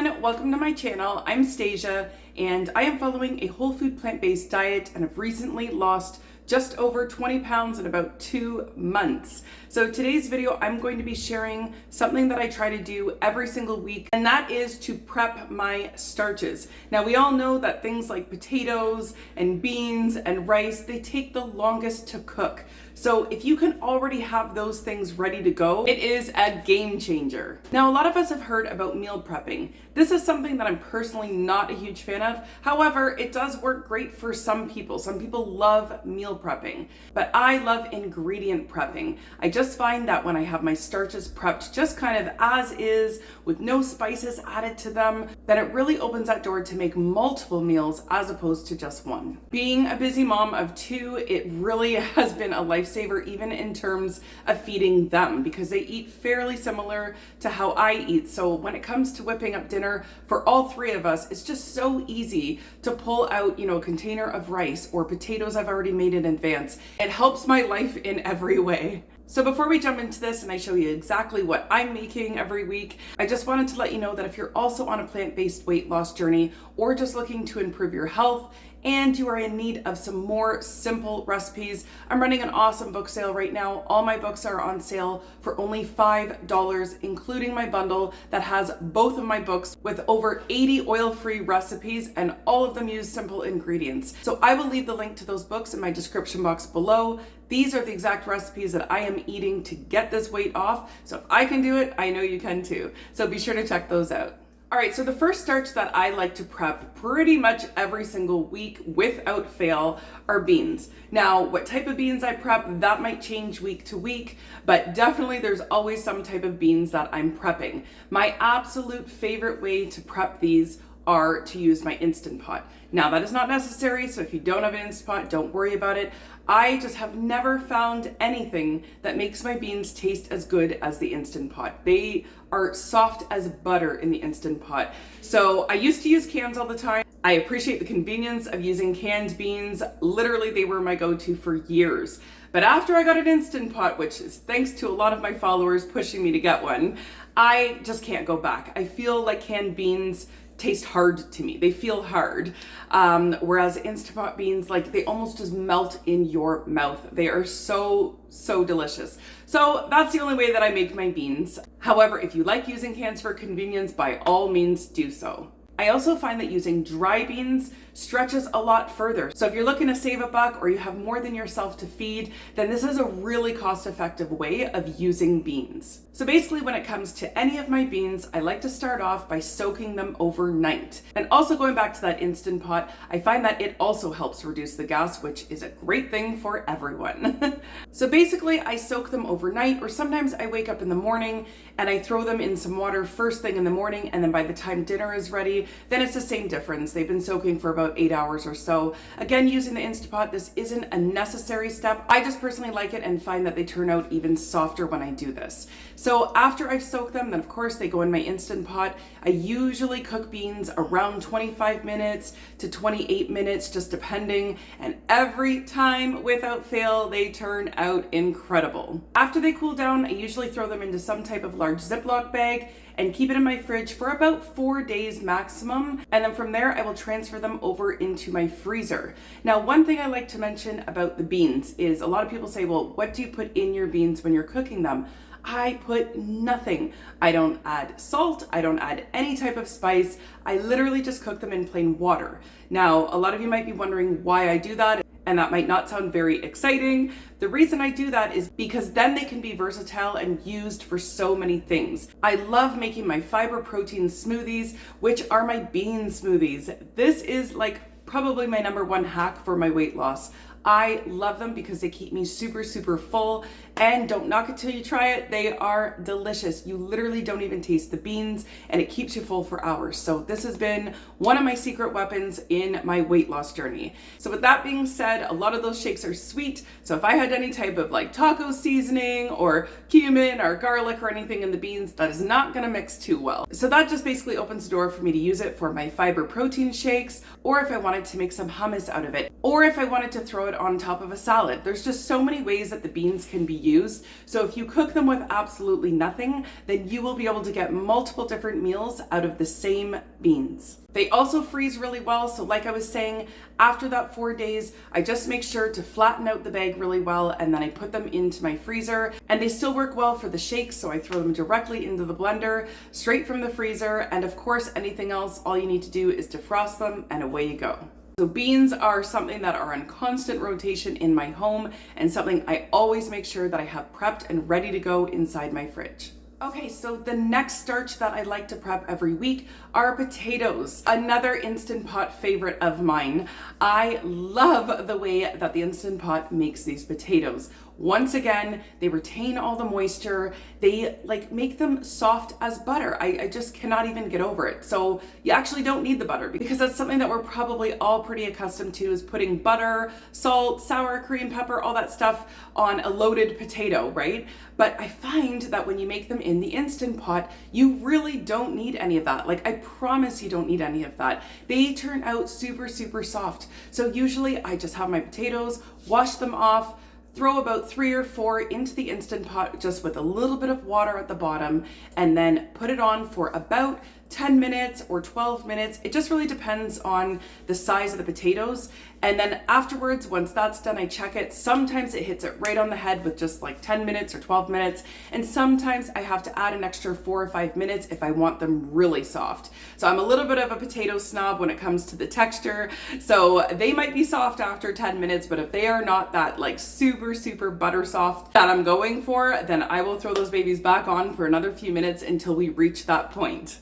everyone, welcome to my channel. I'm Stasia and I am following a whole food plant-based diet and have recently lost just over 20 pounds in about 2 months. So today's video, I'm going to be sharing something that I try to do every single week, and that is to prep my starches. Now we all know that things like potatoes and beans and rice, they take the longest to cook. So if you can already have those things ready to go, it is a game changer. Now, a lot of us have heard about meal prepping. This is something that I'm personally not a huge fan of. However, it does work great for some people. Some people love meal prepping, but I love ingredient prepping. I just find that when I have my starches prepped just kind of as is with no spices added to them, that it really opens that door to make multiple meals as opposed to just one. Being a busy mom of 2, it really has been a lifesaver even in terms of feeding them, because they eat fairly similar to how I eat. So when it comes to whipping up dinner for all 3 of us, it's just so easy to pull out, a container of rice or potatoes I've already made in advance. It helps my life in every way. So before we jump into this and I show you exactly what I'm making every week, I just wanted to let you know that if you're also on a plant-based weight loss journey or just looking to improve your health and you are in need of some more simple recipes, I'm running an awesome book sale right now. All my books are on sale for only $5, including my bundle that has both of my books with over 80 oil-free recipes, and all of them use simple ingredients. So I will leave the link to those books in my description box below. These are the exact recipes that I am eating to get this weight off. So if I can do it, I know you can too. So be sure to check those out. All right, so the first starch that I like to prep pretty much every single week without fail are beans. Now, what type of beans I prep, that might change week to week, but definitely there's always some type of beans that I'm prepping. My absolute favorite way to prep these are to use my Instant Pot. Now, that is not necessary, so if you don't have an Instant Pot, don't worry about it. I just have never found anything that makes my beans taste as good as the Instant Pot. They are soft as butter in the Instant Pot. So I used to use cans all the time. I appreciate the convenience of using canned beans. Literally, they were my go-to for years. But after I got an Instant Pot, which is thanks to a lot of my followers pushing me to get one, I just can't go back. I feel like canned beans taste hard to me. They feel hard. Whereas Instant Pot beans, like, they almost just melt in your mouth. They are so delicious. So that's the only way that I make my beans. However, if you like using cans for convenience, by all means do so. I also find that using dry beans stretches a lot further. So if you're looking to save a buck or you have more than yourself to feed, then this is a really cost-effective way of using beans. So basically, when it comes to any of my beans, I like to start off by soaking them overnight. And also, going back to that Instant Pot, I find that it also helps reduce the gas, which is a great thing for everyone. So basically, I soak them overnight, or sometimes I wake up in the morning and I throw them in some water first thing in the morning, and then by the time dinner is ready, then it's the same difference. They've been soaking for about 8 hours or so. Again, using the Instant Pot, this isn't a necessary step. I just personally like it and find that they turn out even softer when I do this. So after I've soaked them, then of course they go in my Instant Pot. I usually cook beans around 25 minutes to 28 minutes, just depending. And every time, without fail, they turn out incredible. After they cool down, I usually throw them into some type of large Ziploc bag and keep it in my fridge for about 4 days maximum. And then from there, I will transfer them over into my freezer. Now, one thing I like to mention about the beans is a lot of people say, well, what do you put in your beans when you're cooking them? I put nothing. I don't add salt. I don't add any type of spice. I literally just cook them in plain water. Now, a lot of you might be wondering why I do that, and that might not sound very exciting. The reason I do that is because then they can be versatile and used for so many things. I love making my fiber protein smoothies, which are my bean smoothies. This is like probably my #1 hack for my weight loss. I love them because they keep me super full, and don't knock it till you try it. They are delicious. You literally don't even taste the beans, and it keeps you full for hours. So this has been one of my secret weapons in my weight loss journey. So with that being said, a lot of those shakes are sweet. So if I had any type of like taco seasoning or cumin or garlic or anything in the beans, that is not gonna mix too well. So that just basically opens the door for me to use it for my fiber protein shakes, or if I wanted to make some hummus out of it, or if I wanted to throw it put on top of a salad. There's just so many ways that the beans can be used. So if you cook them with absolutely nothing, then you will be able to get multiple different meals out of the same beans. They also freeze really well. So like I was saying, after that 4 days, I just make sure to flatten out the bag really well, and then I put them into my freezer, and they still work well for the shakes. So I throw them directly into the blender, straight from the freezer. And of course, anything else, all you need to do is defrost them and away you go. So beans are something that are in constant rotation in my home, and something I always make sure that I have prepped and ready to go inside my fridge. Okay, so the next starch that I like to prep every week are potatoes. Another Instant Pot favorite of mine. I love the way that the Instant Pot makes these potatoes. Once again, they retain all the moisture. They make them soft as butter. I just cannot even get over it. So you actually don't need the butter, because that's something that we're probably all pretty accustomed to, is putting butter, salt, sour cream, pepper, all that stuff on a loaded potato, right? But I find that when you make them in the Instant Pot, you really don't need any of that. I promise you don't need any of that. They turn out super, super soft. So usually I just have my potatoes, wash them off, throw about 3 or 4 into the Instant Pot just with a little bit of water at the bottom, and then put it on for about 10 minutes or 12 minutes. It just really depends on the size of the potatoes. And then afterwards, once that's done, I check it. Sometimes it hits it right on the head with just 10 minutes or 12 minutes. And sometimes I have to add an extra 4 or 5 minutes if I want them really soft. So I'm a little bit of a potato snob when it comes to the texture. So they might be soft after 10 minutes, but if they are not that super, super butter soft that I'm going for, then I will throw those babies back on for another few minutes until we reach that point.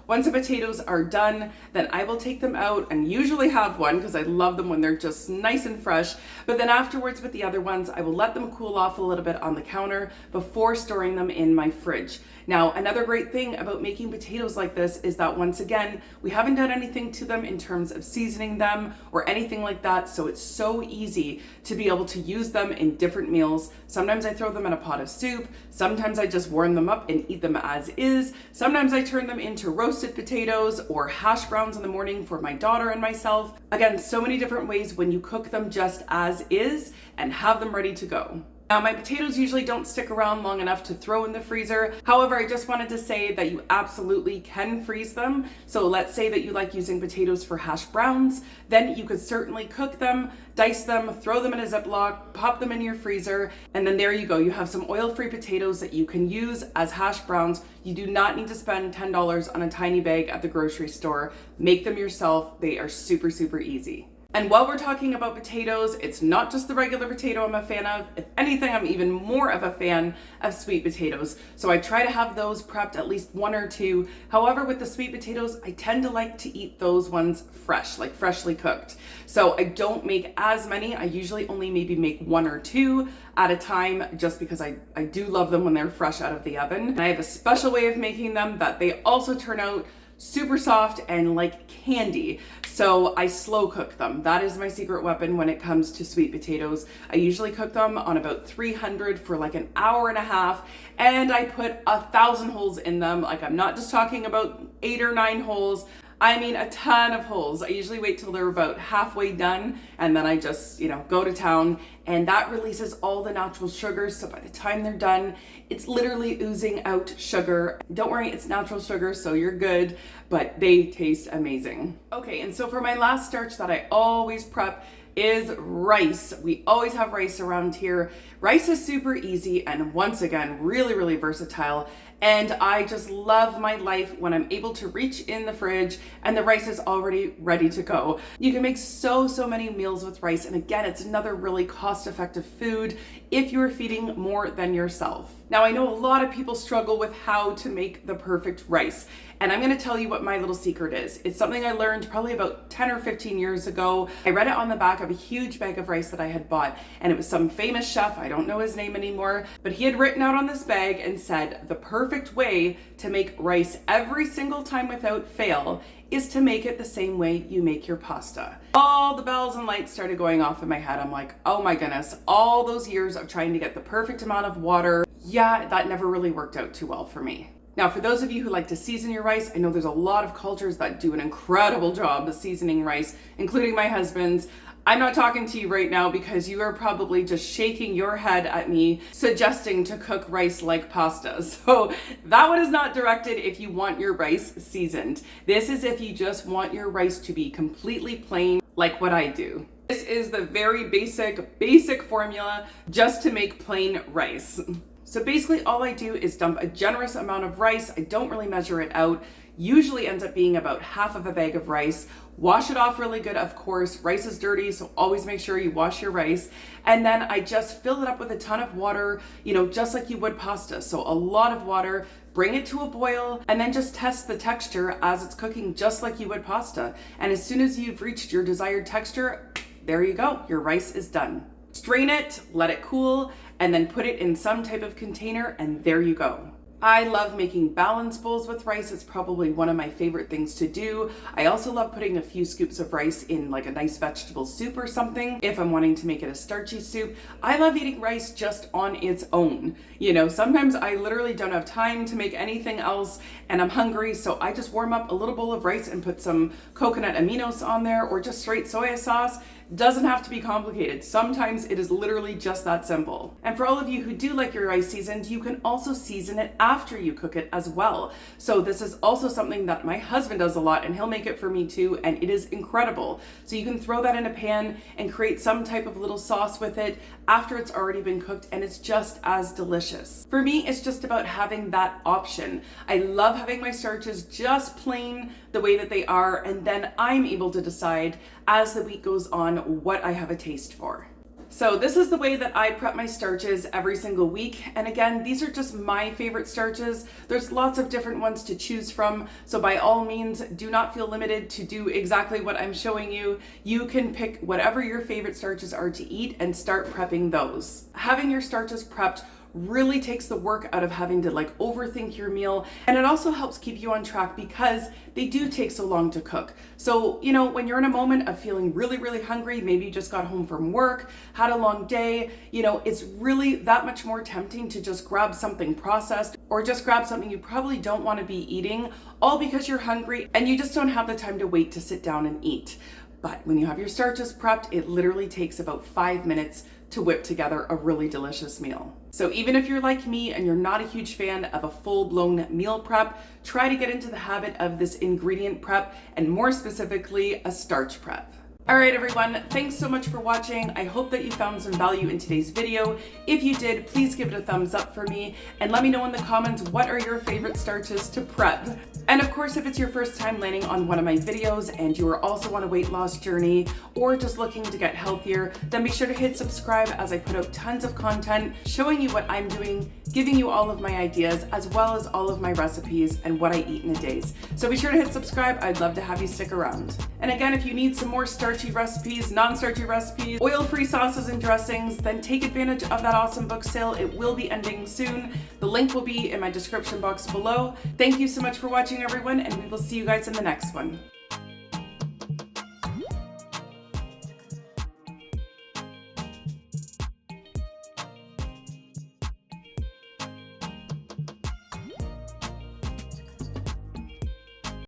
Once the potatoes are done, then I will take them out and usually have one, because I love them when they're just nice and fresh. But then afterwards with the other ones, I will let them cool off a little bit on the counter before storing them in my fridge. Now, another great thing about making potatoes like this is that, once again, we haven't done anything to them in terms of seasoning them or anything like that. So it's so easy to be able to use them in different meals. Sometimes I throw them in a pot of soup. Sometimes I just warm them up and eat them as is. Sometimes I turn them into roasted potatoes or hash browns in the morning for my daughter and myself. Again, so many different ways when you cook them just as is and have them ready to go. Now, my potatoes usually don't stick around long enough to throw in the freezer. However, I just wanted to say that you absolutely can freeze them. So let's say that you like using potatoes for hash browns, then you could certainly cook them, dice them, throw them in a Ziploc, pop them in your freezer, and then there you go. You have some oil-free potatoes that you can use as hash browns. You do not need to spend $10 on a tiny bag at the grocery store. Make them yourself. They are super, super easy. And while we're talking about potatoes, it's not just the regular potato I'm a fan of. If anything, I'm even more of a fan of sweet potatoes. So I try to have those prepped at least 1 or 2. However, with the sweet potatoes, I tend to like to eat those ones fresh, freshly cooked. So I don't make as many. I usually only maybe make 1 or 2 at a time, just because I do love them when they're fresh out of the oven. And I have a special way of making them that they also turn out super soft and like candy. So I slow cook them. That is my secret weapon when it comes to sweet potatoes. I usually cook them on about 300 for an hour and a half, and I put 1,000 holes in them. I'm not just talking about 8 or 9 holes. I mean a ton of holes. I usually wait till they're about halfway done, and then I just, go to town, and that releases all the natural sugars. So by the time they're done, it's literally oozing out sugar. Don't worry, it's natural sugar, so you're good, but they taste amazing. Okay, and so for my last starch that I always prep is rice. We always have rice around here. Rice is super easy and, once again, really, really versatile. And I just love my life when I'm able to reach in the fridge and the rice is already ready to go. You can make so many meals with rice. And again, it's another really cost-effective food if you're feeding more than yourself. Now, I know a lot of people struggle with how to make the perfect rice. And I'm going to tell you what my little secret is. It's something I learned probably about 10 or 15 years ago. I read it on the back of a huge bag of rice that I had bought, and it was some famous chef, I don't know his name anymore, but he had written out on this bag and said the perfect way to make rice every single time without fail is to make it the same way you make your pasta. All the bells and lights started going off in my head. I'm like, oh my goodness, all those years of trying to get the perfect amount of water, yeah, that never really worked out too well for me. Now, for those of you who like to season your rice, I know there's a lot of cultures that do an incredible job of seasoning rice, including my husband's. I'm not talking to you right now because you are probably just shaking your head at me suggesting to cook rice like pasta. So that one is not directed if you want your rice seasoned. This is if you just want your rice to be completely plain, like what I do. This is the very basic formula just to make plain rice. So basically all I do is dump a generous amount of rice. I don't really measure it out. Usually ends up being about half of a bag of rice. Wash it off really good, of course. Rice is dirty, so always make sure you wash your rice. And then I just fill it up with a ton of water, just like you would pasta. So a lot of water, bring it to a boil, and then just test the texture as it's cooking just like you would pasta. And as soon as you've reached your desired texture, there you go, your rice is done. Strain it, let it cool, and then put it in some type of container, and there you go. I love making balance bowls with rice. It's probably one of my favorite things to do. I also love putting a few scoops of rice in like a nice vegetable soup or something if I'm wanting to make it a starchy soup. I love eating rice just on its own. Sometimes I literally don't have time to make anything else and I'm hungry, so I just warm up a little bowl of rice and put some coconut aminos on there or just straight soy sauce. Doesn't have to be complicated. Sometimes it is literally just that simple. And for all of you who do like your rice seasoned, you can also season it after you cook it as well. So this is also something that my husband does a lot, and he'll make it for me too, and it is incredible. So you can throw that in a pan and create some type of little sauce with it after it's already been cooked, and it's just as delicious. For me, it's just about having that option. I love having my starches just plain the way that they are, and then I'm able to decide as the week goes on what I have a taste for. So this is the way that I prep my starches every single week. And again, these are just my favorite starches. There's lots of different ones to choose from. So by all means, do not feel limited to do exactly what I'm showing you. You can pick whatever your favorite starches are to eat and start prepping those. Having your starches prepped really takes the work out of having to overthink your meal, and it also helps keep you on track because they do take so long to cook. So when you're in a moment of feeling really hungry, maybe you just got home from work, had a long day, it's really that much more tempting to just grab something processed or just grab something you probably don't want to be eating, all because you're hungry and you just don't have the time to wait to sit down and eat. But when you have your starches prepped, it literally takes about 5 minutes to whip together a really delicious meal. So even if you're like me and you're not a huge fan of a full-blown meal prep, try to get into the habit of this ingredient prep, and more specifically, a starch prep. All right, everyone, thanks so much for watching. I hope that you found some value in today's video. If you did, please give it a thumbs up for me and let me know in the comments what are your favorite starches to prep. And of course, if it's your first time landing on one of my videos and you are also on a weight loss journey or just looking to get healthier, then be sure to hit subscribe as I put out tons of content showing you what I'm doing, giving you all of my ideas, as well as all of my recipes and what I eat in a day. So be sure to hit subscribe. I'd love to have you stick around. And again, if you need some more starchy recipes, non-starchy recipes, oil-free sauces and dressings, then take advantage of that awesome book sale. It will be ending soon. The link will be in my description box below. Thank you so much for watching, everyone, and we will see you guys in the next one.